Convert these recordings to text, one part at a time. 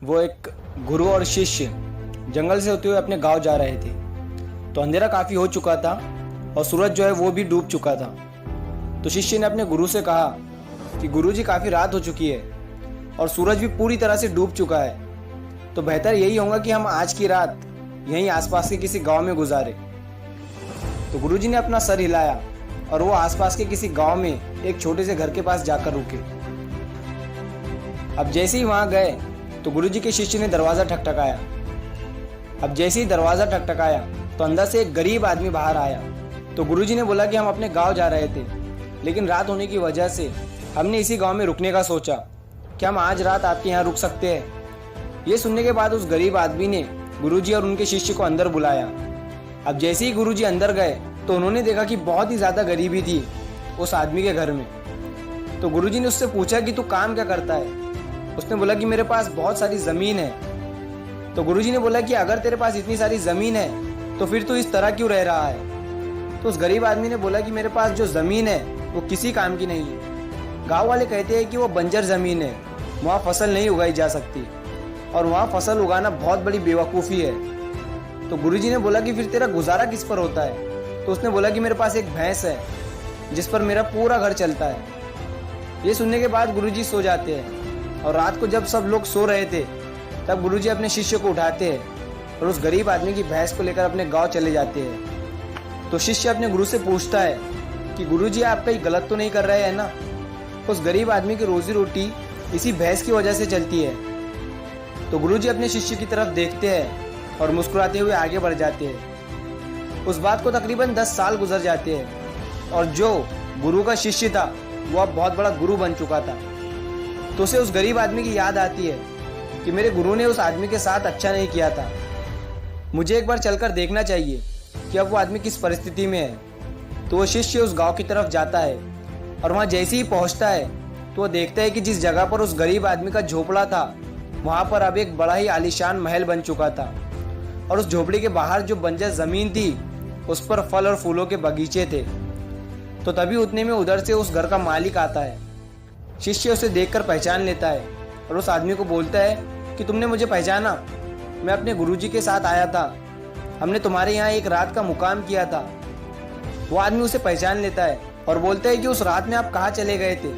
वो एक गुरु और शिष्य जंगल से होते हुए अपने गांव जा रहे थे। तो अंधेरा काफ़ी हो चुका था और सूरज जो है वो भी डूब चुका था। तो शिष्य ने अपने गुरु से कहा कि गुरुजी काफ़ी रात हो चुकी है और सूरज भी पूरी तरह से डूब चुका है, तो बेहतर यही होगा कि हम आज की रात यहीं आसपास के किसी गांव में गुजारे। तो गुरुजी ने अपना सर हिलाया और वो आसपास के किसी गांव में एक छोटे से घर के पास जाकर रुके। अब जैसे ही वहां गए तो गुरुजी के शिष्य ने दरवाज़ा ठकठकाया। अब जैसे ही दरवाज़ा ठकठकाया तो अंदर से एक गरीब आदमी बाहर आया। तो गुरुजी ने बोला कि हम अपने गांव जा रहे थे, लेकिन रात होने की वजह से हमने इसी गांव में रुकने का सोचा। क्या हम आज रात आपके यहाँ रुक सकते हैं? ये सुनने के बाद उस गरीब आदमी ने गुरुजी और उनके शिष्य को अंदर बुलाया। अब जैसे ही गुरुजी अंदर गए तो उन्होंने देखा कि बहुत ही ज़्यादा गरीबी थी उस आदमी के घर में। तो गुरुजी ने उससे पूछा कि तू काम क्या करता है? उसने बोला कि मेरे पास बहुत सारी ज़मीन है। तो गुरुजी ने बोला कि अगर तेरे पास इतनी सारी ज़मीन है तो फिर तू इस तरह क्यों रह रहा है? तो उस गरीब आदमी ने बोला कि मेरे पास जो ज़मीन है वो किसी काम की नहीं है। गांव वाले कहते हैं कि वो बंजर ज़मीन है, वहाँ फसल नहीं उगाई जा सकती और वहाँ फसल उगाना बहुत बड़ी बेवकूफ़ी है। तो गुरुजी ने बोला कि फिर तेरा गुजारा किस पर होता है? तो उसने बोला कि मेरे पास एक भैंस है जिस पर मेरा पूरा घर चलता है। ये सुनने के बाद गुरुजी सो जाते हैं और रात को जब सब लोग सो रहे थे तब गुरुजी अपने शिष्य को उठाते हैं और उस गरीब आदमी की भैंस को लेकर अपने गांव चले जाते हैं। तो शिष्य अपने गुरु से पूछता है कि गुरुजी आप कहीं गलत तो नहीं कर रहे हैं ना? उस गरीब आदमी की रोजी रोटी इसी भैंस की वजह से चलती है। तो गुरुजी अपने शिष्य की तरफ देखते हैं और मुस्कुराते हुए आगे बढ़ जाते हैं। उस बात को तकरीबन 10 साल गुजर जाते हैं और जो गुरु का शिष्य था वो अब बहुत बड़ा गुरु बन चुका था। तो उसे उस गरीब आदमी की याद आती है कि मेरे गुरु ने उस आदमी के साथ अच्छा नहीं किया था, मुझे एक बार चलकर देखना चाहिए कि अब वो आदमी किस परिस्थिति में है। तो वो शिष्य उस गांव की तरफ जाता है और वहाँ जैसे ही पहुँचता है तो वो देखता है कि जिस जगह पर उस गरीब आदमी का झोपड़ा था वहाँ पर अब एक बड़ा ही आलीशान महल बन चुका था और उस झोपड़ी के बाहर जो बंजर ज़मीन थी उस पर फल और फूलों के बगीचे थे। तो तभी उतने में उधर से उस घर का मालिक आता है। शिष्य उसे देखकर पहचान लेता है और उस आदमी को बोलता है कि तुमने मुझे पहचाना? मैं अपने गुरुजी के साथ आया था, हमने तुम्हारे यहाँ एक रात का मुकाम किया था। वो आदमी उसे पहचान लेता है और बोलता है कि उस रात में आप कहाँ चले गए थे?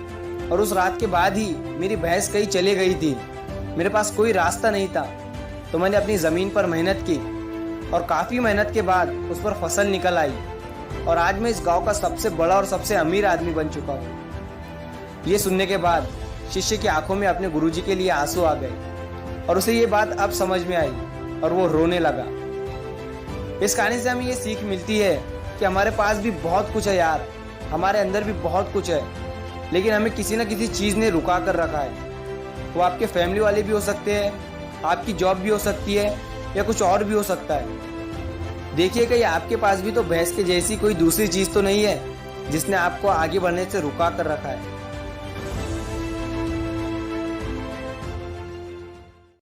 और उस रात के बाद ही मेरी भैंस कहीं चले गई थी, मेरे पास कोई रास्ता नहीं था, तो मैंने अपनी ज़मीन पर मेहनत की और काफ़ी मेहनत के बाद उस पर फसल निकल आई और आज मैं इस गाँव का सबसे बड़ा और सबसे अमीर आदमी बन चुका हूँ। ये सुनने के बाद शिष्य की आंखों में अपने गुरुजी के लिए आंसू आ गए और उसे ये बात अब समझ में आई और वो रोने लगा। इस कहानी से हमें ये सीख मिलती है कि हमारे पास भी बहुत कुछ है यार, हमारे अंदर भी बहुत कुछ है, लेकिन हमें किसी न किसी चीज़ ने रुका कर रखा है। वो आपके फैमिली वाले भी हो सकते हैं, आपकी जॉब भी हो सकती है या कुछ और भी हो सकता है। देखिए कहीं आपके पास भी तो भैंस के जैसी कोई दूसरी चीज़ तो नहीं है जिसने आपको आगे बढ़ने से रुका कर रखा है।